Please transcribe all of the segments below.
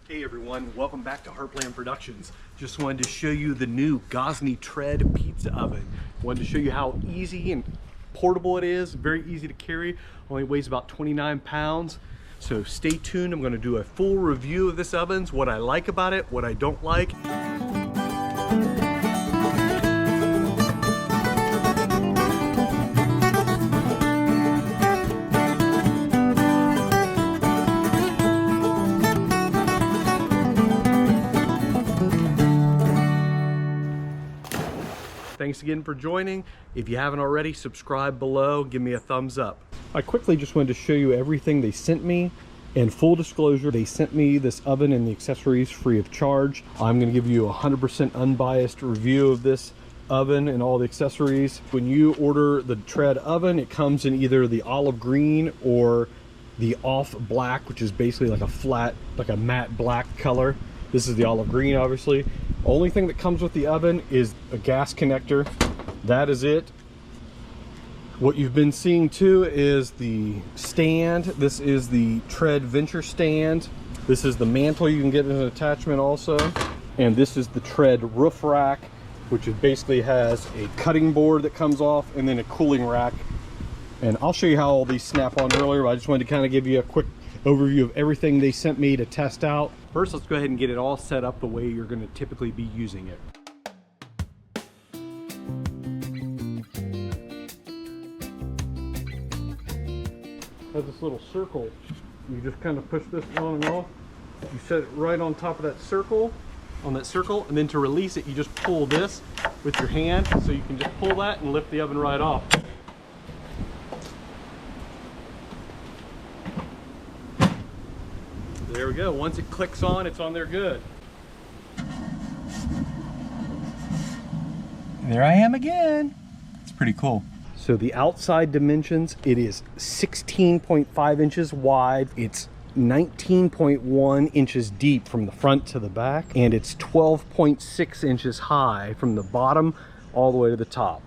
Hey everyone, welcome back to Heartland Productions. Just wanted to show you the new Gozney Tread pizza oven. Wanted to show you how easy and portable it is, very easy to carry, only weighs about 29 pounds. So stay tuned, I'm gonna do a full review of this oven, what I like about it, what I don't like. Thanks again for joining. If you haven't already, subscribe below, give me a thumbs up. I quickly just wanted to show you everything they sent me. And full disclosure, they sent me this oven and the accessories free of charge. I'm gonna give you a 100% unbiased review of this oven and all the accessories. When you order the Tread oven, it comes in either the olive green or the off black, which is basically like a flat, like a matte black color. This is the olive green, obviously. Only thing that comes with the oven is a gas connector. That is it. What you've been seeing too is the stand. This is the Tread Venture stand. This is the mantle you can get as an attachment also. And this is the Tread roof rack, which is basically has a cutting board that comes off and then a cooling rack. And I'll show you how all these snap on earlier, but I just wanted to kind of give you a quick overview of everything they sent me to test out. First, let's go ahead and get it all set up the way you're going to typically be using it. It has this little circle. You just kind of push this on and off. You set it right on top of that circle, and then to release it, you just pull this with your hand, so you can just pull that and lift the oven right off. There we go. Once it clicks on, it's on there good. There I am again. It's pretty cool. So the outside dimensions, it is 16.5 inches wide. It's 19.1 inches deep from the front to the back, and it's 12.6 inches high from the bottom all the way to the top.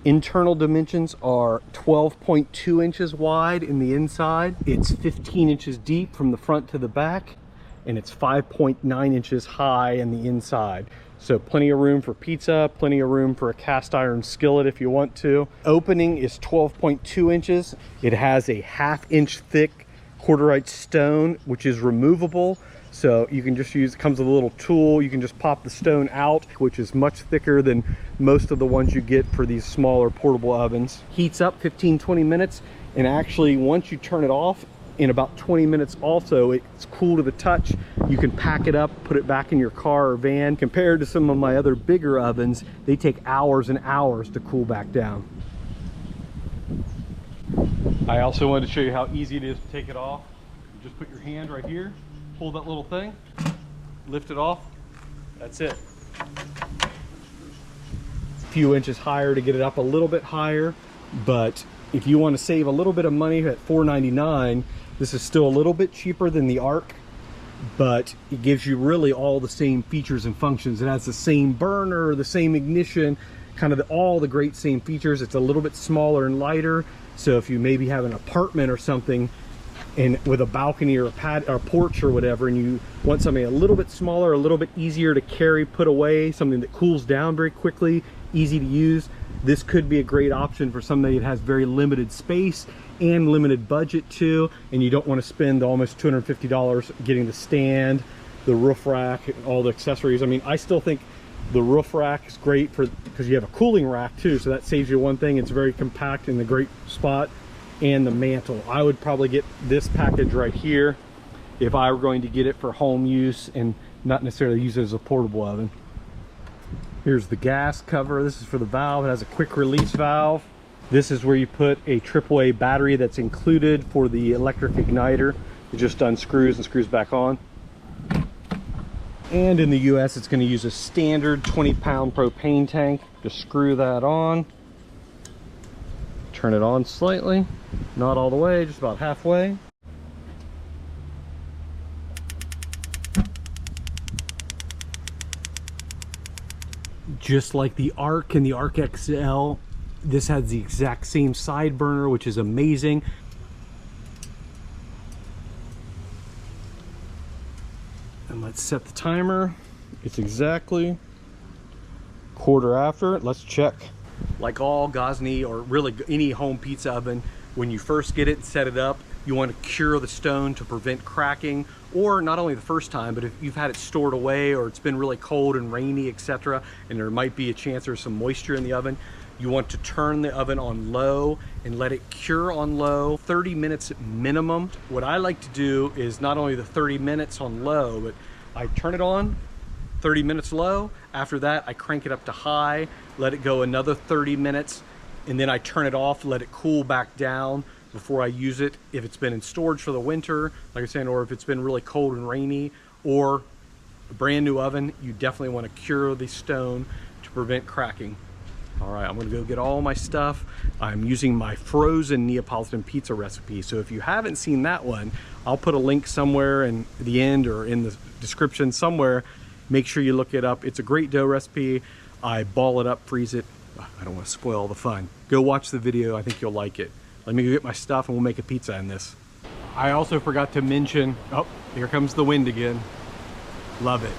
Internal dimensions are 12.2 inches wide in the inside. It's 15 inches deep from the front to the back, and it's 5.9 inches high in the inside. So plenty of room for pizza, plenty of room for a cast iron skillet if you want to. Opening is 12.2 inches. It has a 1/2 inch thick corduroy stone, which is removable. So you can just use, it comes with a little tool, you can just pop the stone out, which is much thicker than most of the ones you get for these smaller portable ovens. Heats up 15-20 minutes, and actually once you turn it off, in about 20 minutes also, it's cool to the touch. You can pack it up, put it back in your car or van. Compared to some of my other bigger ovens, they take hours and hours to cool back down. I also wanted to show you how easy it is to take it off. You just put your hand right here, pull that little thing, lift it off, that's it. A few inches higher to get it up a little bit higher, but if you want to save a little bit of money at $4.99, this is still a little bit cheaper than the Arc, but it gives you really all the same features and functions. It has the same burner, the same ignition, kind of all the great same features. It's a little bit smaller and lighter, so if you maybe have an apartment or something and with a balcony or a porch or whatever, and you want something a little bit smaller, a little bit easier to carry, put away, something that cools down very quickly, easy to use, this could be a great option for somebody that has very limited space and limited budget too, and you don't want to spend almost $250 getting the stand, the roof rack, and all the accessories. I mean, I still think the roof rack is great because you have a cooling rack too, so that saves you one thing. It's very compact in a great spot. And the mantle, I would probably get this package right here if I were going to get it for home use and not necessarily use it as a portable oven. Here's the gas cover. This is for the valve. It has a quick release valve. This is where you put a AAA battery that's included for the electric igniter. It just unscrews and screws back on. And in the US, it's going to use a standard 20-pound propane tank. Just screw that on. Turn it on slightly, not all the way, just about halfway. Just like the Arc and the Arc XL, this has the exact same side burner, which is amazing. And let's set the timer. It's exactly quarter after. Let's check. Like all Gozney, or really any home pizza oven, when you first get it and set it up, you want to cure the stone to prevent cracking, or not only the first time, but if you've had it stored away or it's been really cold and rainy, etc., and there might be a chance there's some moisture in the oven, you want to turn the oven on low and let it cure on low, 30 minutes minimum. What I like to do is not only the 30 minutes on low, but I turn it on, 30 minutes low. After that, I crank it up to high, let it go another 30 minutes, and then I turn it off, let it cool back down before I use it. If it's been in storage for the winter, like I said, or if it's been really cold and rainy, or a brand new oven, you definitely want to cure the stone to prevent cracking. All right, I'm gonna go get all my stuff. I'm using my frozen Neapolitan pizza recipe. So if you haven't seen that one, I'll put a link somewhere in the end or in the description somewhere. Make sure you look it up. It's a great dough recipe. I ball it up, freeze it. I don't want to spoil all the fun. Go watch the video, I think you'll like it. Let me go get my stuff and we'll make a pizza in this. I also forgot to mention, oh, here comes the wind again. Love it.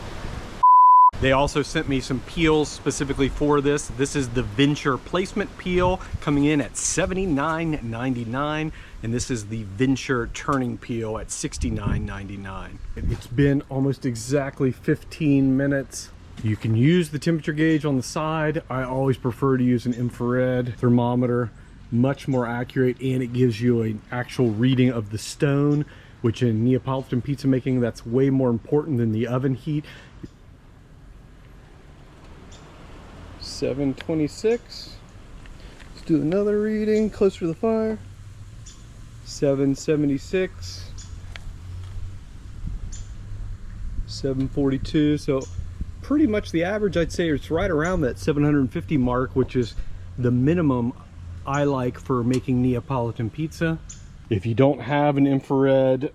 They also sent me some peels specifically for this. This is the Venture placement peel coming in at $79.99, and this is the Venture turning peel at $69.99. It's been almost exactly 15 minutes. You can use the temperature gauge on the side. I always prefer to use an infrared thermometer, much more accurate, and it gives you an actual reading of the stone, which in Neapolitan pizza making, that's way more important than the oven heat. 726. Let's do another reading closer to the fire. 776. 742. So pretty much the average, I'd say it's right around that 750 mark, which is the minimum I like for making Neapolitan pizza. If you don't have an infrared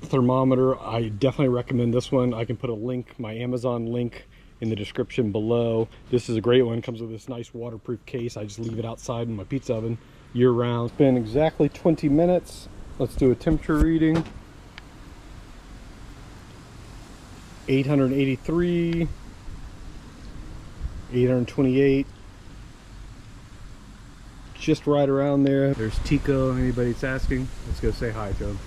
thermometer, I definitely recommend this one. I can put a link, my Amazon link, in the description below. This is a great one. Comes with this nice waterproof case. I just leave it outside in my pizza oven year round. It's been exactly 20 minutes. Let's do a temperature reading. 883, 828, just right around there. There's Tico, anybody's asking. Let's go say hi to him.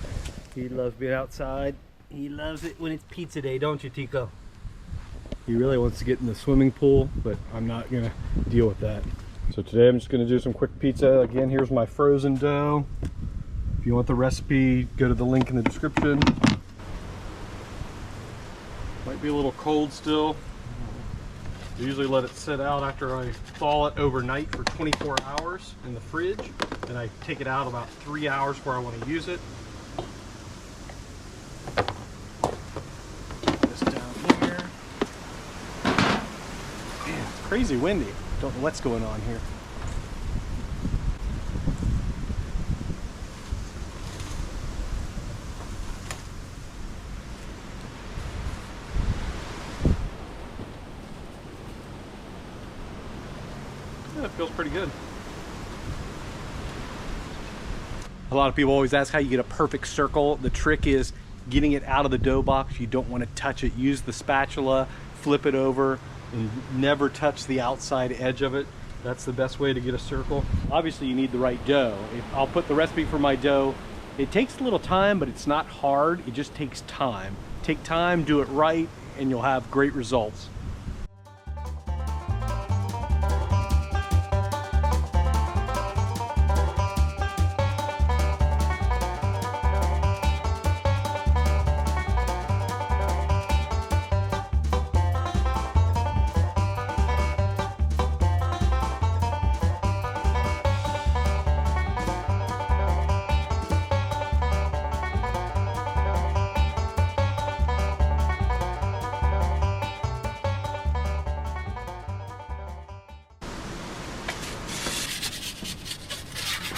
He loves being outside. He loves it when it's pizza day, don't you, Tico? He really wants to get in the swimming pool, but I'm not gonna deal with that. So today I'm just gonna do some quick pizza. Again, here's my frozen dough. If you want the recipe, go to the link in the description. Might be a little cold still. I usually let it sit out after I thaw it overnight for 24 hours in the fridge. Then I take it out about 3 hours before I want to use it. Crazy windy. Don't know what's going on here. Yeah, it feels pretty good. A lot of people always ask how you get a perfect circle. The trick is getting it out of the dough box. You don't want to touch it. Use the spatula, flip it over, and never touch the outside edge of it. That's the best way to get a circle. Obviously you need the right dough. I'll put the recipe for my dough. It takes a little time, but it's not hard. It just takes time. Take time, do it right, and you'll have great results.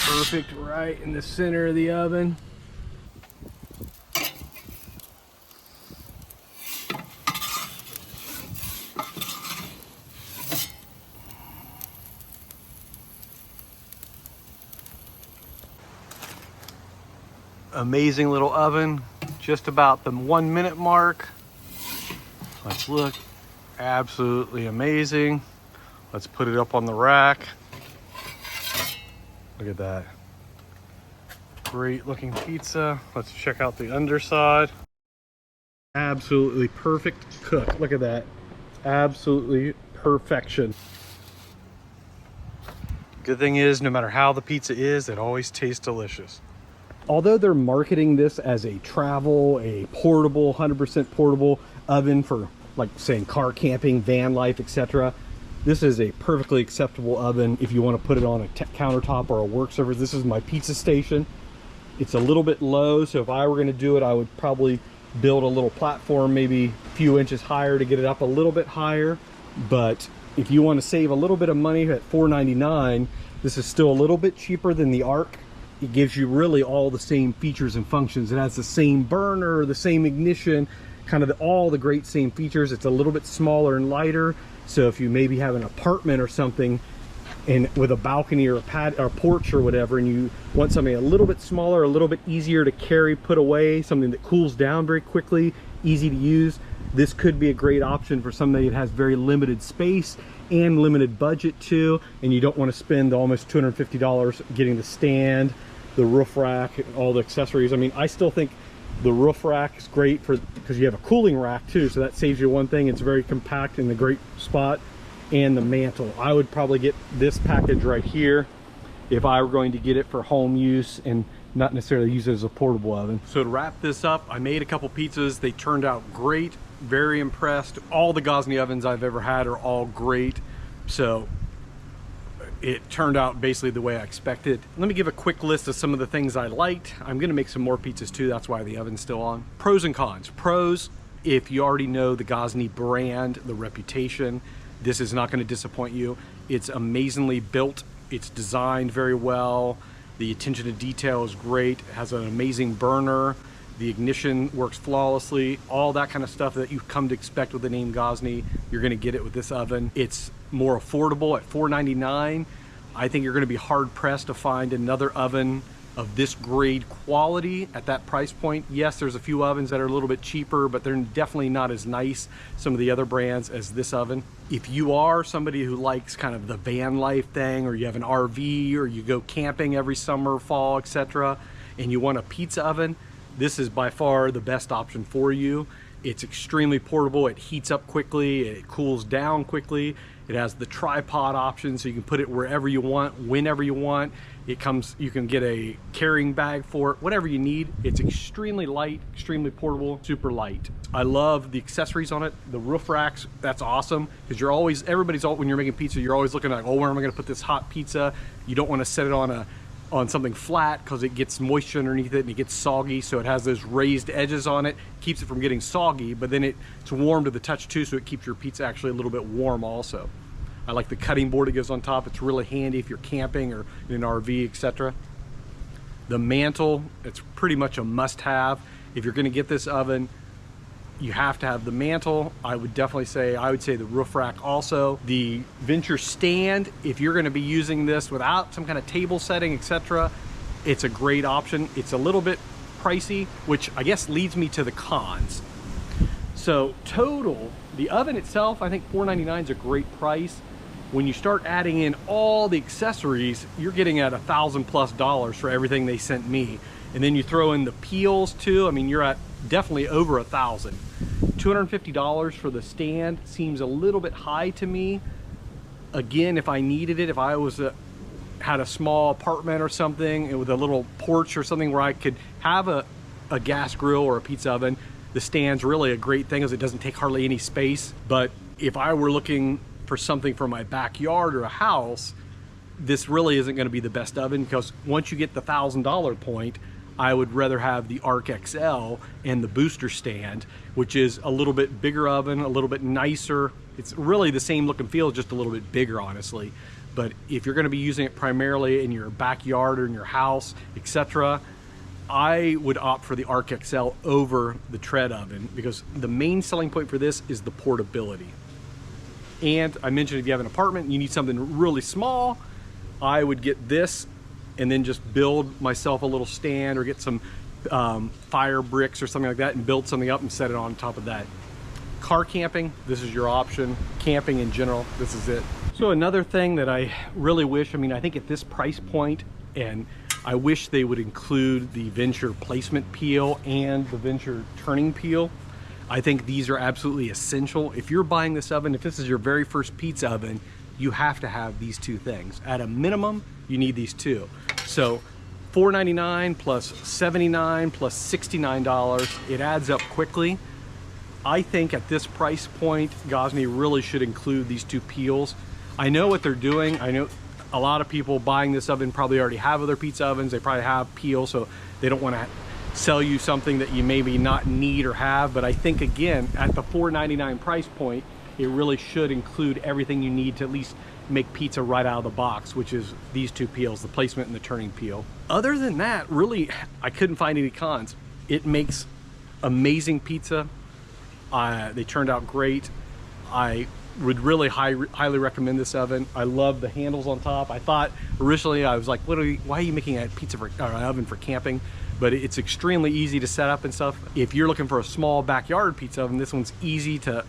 Perfect right in the center of the oven. Amazing little oven, just about the 1 minute mark. Let's look. Absolutely amazing. Let's put it up on the rack. Look at that. Great looking pizza. Let's check out the underside. Absolutely perfect cook. Look at that. Absolutely perfection. Good thing is, no matter how the pizza is, it always tastes delicious. Although they're marketing this as a travel, a portable, 100% portable oven for, like, saying car camping, van life, etc., this is a perfectly acceptable oven if you want to put it on a countertop or a work surface. This is my pizza station. It's a little bit low, so if I were going to do it, I would probably build a little platform maybe a few inches higher to get it up a little bit higher. But if you want to save a little bit of money at $4.99, this is still a little bit cheaper than the Arc. It gives you really all the same features and functions. It has the same burner, the same ignition, kind of all the great same features. It's a little bit smaller and lighter, so if you maybe have an apartment or something and with a balcony or a porch or whatever, and you want something a little bit smaller, a little bit easier to carry, put away, something that cools down very quickly, easy to use, this could be a great option for somebody that has very limited space and limited budget too, and you don't want to spend almost $250 getting the stand, the roof rack, all the accessories. I mean, I still think the roof rack is great because you have a cooling rack too, so that saves you one thing. It's very compact in a great spot. And the mantle, I would probably get this package right here if I were going to get it for home use and not necessarily use it as a portable oven. So to wrap this up, I made a couple pizzas. They turned out great. Very impressed. All the Gozney ovens I've ever had are all great. So it turned out basically the way I expected. Let me give a quick list of some of the things I liked. I'm gonna make some more pizzas too. That's why the oven's still on. Pros and cons. Pros, if you already know the Gozney brand, the reputation, this is not going to disappoint you. It's amazingly built. It's designed very well. The attention to detail is great. It has an amazing burner. The ignition works flawlessly. All that kind of stuff that you've come to expect with the name Gozney, you're going to get it with this oven. It's more affordable at $4.99. I think you're going to be hard pressed to find another oven of this grade quality at that price point. Yes, there's a few ovens that are a little bit cheaper, but they're definitely not as nice, some of the other brands, as this oven. If you are somebody who likes kind of the van life thing, or you have an RV, or you go camping every summer, fall, etc., and you want a pizza oven, this is by far the best option for you. It's extremely portable. It heats up quickly. It cools down quickly. It has the tripod option, so you can put it wherever you want, whenever you want. It comes, you can get a carrying bag for it, whatever you need. It's extremely light, extremely portable, super light. I love the accessories on it. The roof racks, that's awesome, because you're always, when you're making pizza, you're always looking like, oh, where am I gonna put this hot pizza? You don't wanna set it on something flat because it gets moisture underneath it and it gets soggy, so it has those raised edges on it, keeps it from getting soggy, but then it's warm to the touch too, so it keeps your pizza actually a little bit warm also. I like the cutting board that goes on top. It's really handy if you're camping or in an RV, etc. The mantle, it's pretty much a must-have. If you're gonna get this oven, you have to have the mantle. I would say the roof rack also. The Venture stand, if you're gonna be using this without some kind of table setting, etc., it's a great option. It's a little bit pricey, which I guess leads me to the cons. So total, the oven itself, I think $4.99 is a great price. When you start adding in all the accessories, you're getting at $1,000+ for everything they sent me. And then you throw in the peels too. I mean, you're at definitely over $1,000. $250 for the stand seems a little bit high to me. Again, if I needed it, if I had a small apartment or something with a little porch or something where I could have a gas grill or a pizza oven, the stand's really a great thing, as it doesn't take hardly any space. But if I were looking for something for my backyard or a house, this really isn't going to be the best oven, because once you get the $1,000 point, I would rather have the Arc XL and the booster stand, which is a little bit bigger oven, a little bit nicer. It's really the same look and feel, just a little bit bigger, honestly. But if you're going to be using it primarily in your backyard or in your house, etc., I would opt for the Arc XL over the Tread oven, because the main selling point for this is the portability. And I mentioned, if you have an apartment and you need something really small, I would get this and then just build myself a little stand, or get some fire bricks or something like that and build something up and set it on top of that. car camping, this is your option. Camping in general, this is it. So another thing that I really wish, I mean, I think at this price point, and I wish they would include the Venture placement peel and the Venture turning peel. I think these are absolutely essential. If you're buying this oven, if this is your very first pizza oven, you have to have these two things. At a minimum, you need these two. So $4.99 plus $79 plus $69, it adds up quickly. I think at this price point, Gozney really should include these two peels. I know what they're doing. I know a lot of people buying this oven probably already have other pizza ovens. They probably have peels, so they don't want to sell you something that you maybe not need or have. But I think, again, at the $4.99 price point, it really should include everything you need to at least make pizza right out of the box, which is these two peels, the placement and the turning peel. Other than that, really, I couldn't find any cons. It makes amazing pizza. They turned out great. I would really highly recommend this oven. I love the handles on top. I thought originally, I was like, why are you making a pizza for, or an oven for camping? But it's extremely easy to set up and stuff. If you're looking for a small backyard pizza oven, this one's easy to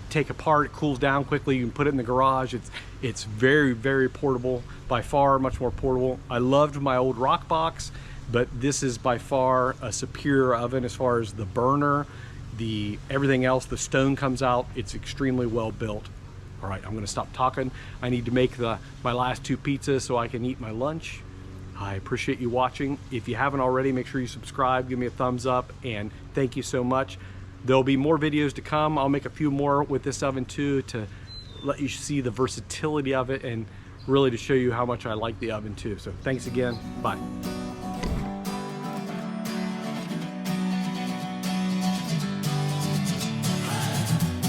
take apart. It cools down quickly. You can put it in the garage. It's very, very portable, by far much more portable. I loved my old rock box, but this is by far a superior oven as far as the burner, everything else. The stone comes out. It's extremely well built. All right, I'm gonna stop talking. I need to make my last two pizzas so I can eat my lunch. I appreciate you watching. If you haven't already, make sure you subscribe, give me a thumbs up, and thank you so much. There'll be more videos to come. I'll make a few more with this oven too, to let you see the versatility of it and really to show you how much I like the oven too. So thanks again, bye.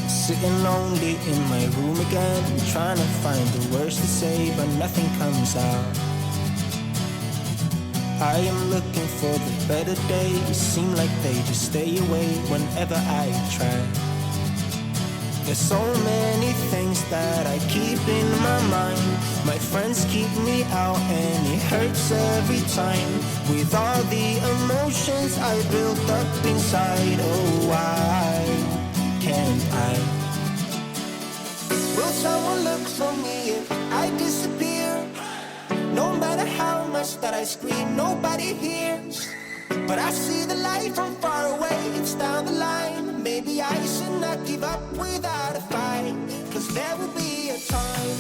Sitting lonely in my room again, trying to find the words to say, but nothing comes out. I am looking for the better days, seem like they just stay away whenever I try. There's so many things that I keep in my mind. My friends keep me out and it hurts every time. With all the emotions I built up inside, oh why can't I? Will someone look for me if I disappear? No matter how much that I scream, nobody hears. But I see the light from far away, it's down the line. Maybe I should not give up without a fight, 'cause there will be a time